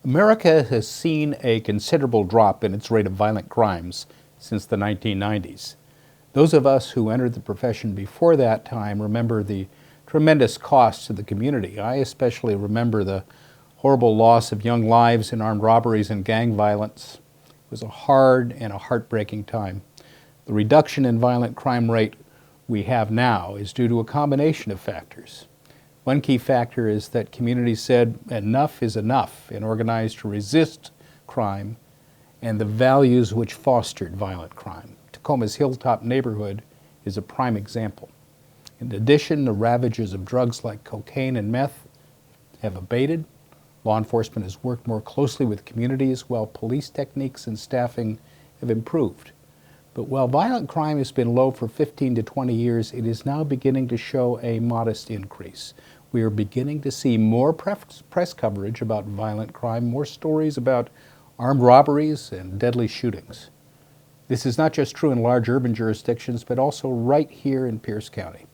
America has seen a considerable drop in its rate of violent crimes since the 1990s. Those of us who entered the profession before that time remember the tremendous costs to the community. I especially remember the horrible loss of young lives in armed robberies and gang violence. It was a hard and a heartbreaking time. The reduction in violent crime rate we have now is due to a combination of factors. One key factor is that communities said enough is enough and organized to resist crime and the values which fostered violent crime. Tacoma's Hilltop neighborhood is a prime example. In addition, the ravages of drugs like cocaine and meth have abated. Law enforcement has worked more closely with communities while police techniques and staffing have improved. But while violent crime has been low for 15 to 20 years, it is now beginning to show a modest increase. We are beginning to see more press coverage about violent crime, more stories about armed robberies and deadly shootings. This is not just true in large urban jurisdictions, but also right here in Pierce County.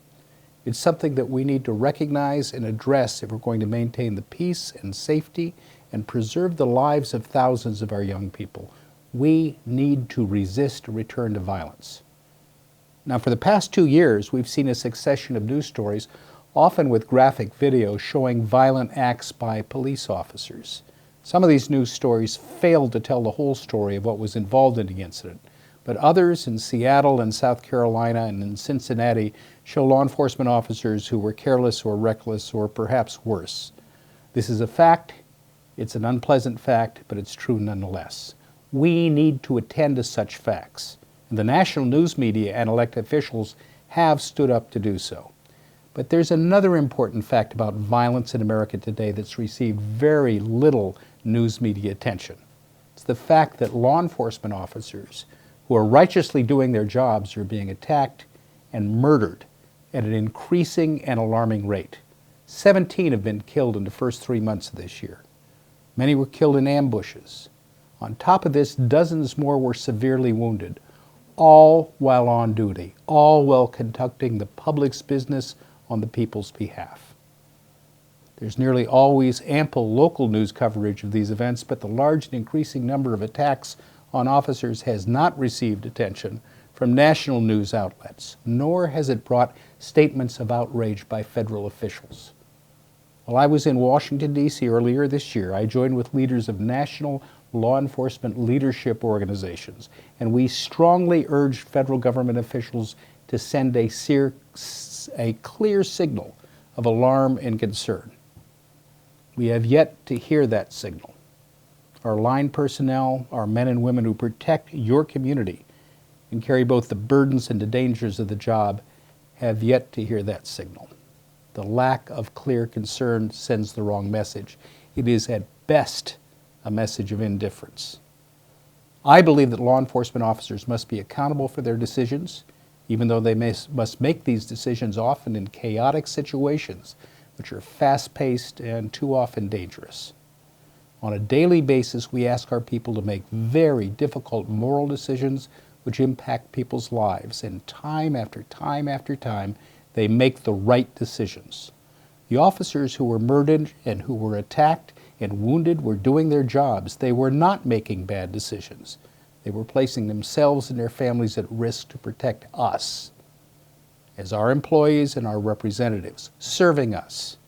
It's something that we need to recognize and address if we're going to maintain the peace and safety and preserve the lives of thousands of our young people. We need to resist a return to violence. Now, for the past 2 years, we've seen a succession of news stories, often with graphic video showing violent acts by police officers. Some of these news stories failed to tell the whole story of what was involved in the incident, but others in Seattle and South Carolina and in Cincinnati show law enforcement officers who were careless or reckless or perhaps worse. This is a fact. It's an unpleasant fact, but it's true nonetheless. We need to attend to such facts, and the national news media and elected officials have stood up to do so. But there's another important fact about violence in America today that's received very little news media attention. It's the fact that law enforcement officers who are righteously doing their jobs are being attacked and murdered at an increasing and alarming rate. 17 have been killed in the first 3 months of this year. Many were killed in ambushes. On top of this, dozens more were severely wounded, all while on duty, all while conducting the public's business on the people's behalf. There's nearly always ample local news coverage of these events, but the large and increasing number of attacks on officers has not received attention from national news outlets, nor has it brought statements of outrage by federal officials. While I was in Washington, D.C. earlier this year, I joined with leaders of national law enforcement leadership organizations, and we strongly urged federal government officials to send a clear signal of alarm and concern. We have yet to hear that signal. Our line personnel, our men and women who protect your community and carry both the burdens and the dangers of the job, have yet to hear that signal. The lack of clear concern sends the wrong message. It is at best a message of indifference. I believe that law enforcement officers must be accountable for their decisions, even though they must make these decisions often in chaotic situations, which are fast-paced and too often dangerous. On a daily basis, we ask our people to make very difficult moral decisions which impact people's lives, and time after time after time, they make the right decisions. The officers who were murdered and who were attacked and wounded were doing their jobs. They were not making bad decisions. They were placing themselves and their families at risk to protect us as our employees and our representatives, serving us.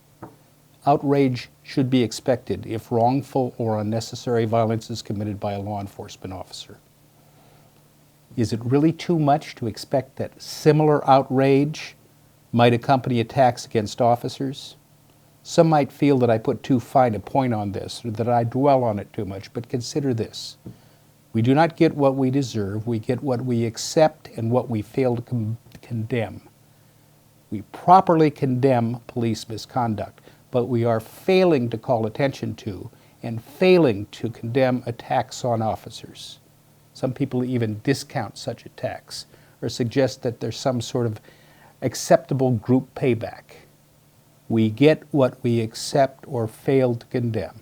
Outrage should be expected if wrongful or unnecessary violence is committed by a law enforcement officer. Is it really too much to expect that similar outrage might accompany attacks against officers? Some might feel that I put too fine a point on this, or that I dwell on it too much, but consider this. We do not get what we deserve, we get what we accept and what we fail to condemn. We properly condemn police misconduct, but we are failing to call attention to and failing to condemn attacks on officers. Some people even discount such attacks or suggest that there's some sort of acceptable group payback. We get what we accept or fail to condemn.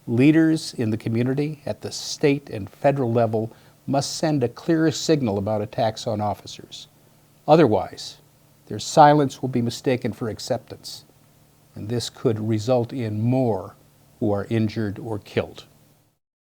Leaders in the community at the state and federal level must send a clearer signal about attacks on officers. Otherwise, their silence will be mistaken for acceptance, and this could result in more who are injured or killed.